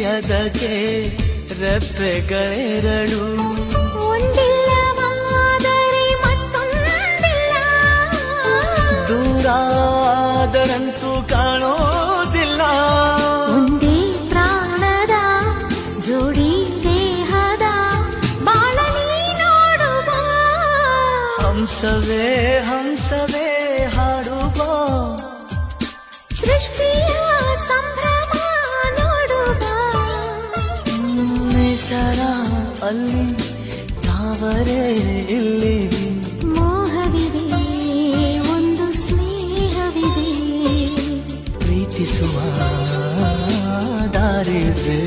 ಅದಕ್ಕೆ ರೆಪ್ಪೆಗಳೆರಡು ಒಂದಿಲ್ಲವಾದರೆ ಮತ್ತೊಂದಿಲ್ಲ ದೂರಾದರಂತೂ ಕಾಣೋದಿಲ್ಲ ಒಂದೇ ಪ್ರಾಣದ ಜೋಡಿ ದೇಹದ ಬಾಳಲಿ ನೋಡುವ ಹಂಸವೇ ಹಂಸವೇ ಹಾಡುವ ಸೃಷ್ಟಿಯ ಸಂಭ್ರಮ ನೋಡುವ ನಿಸರ ಅಲ್ಲಿ ತಾವರೇ ಇಲ್ಲಿ ಮೋಹವಿದೆ ಒಂದು ಸ್ನೇಹವಿದೆ ಪ್ರೀತಿಸುವ ದಾರಿದೆ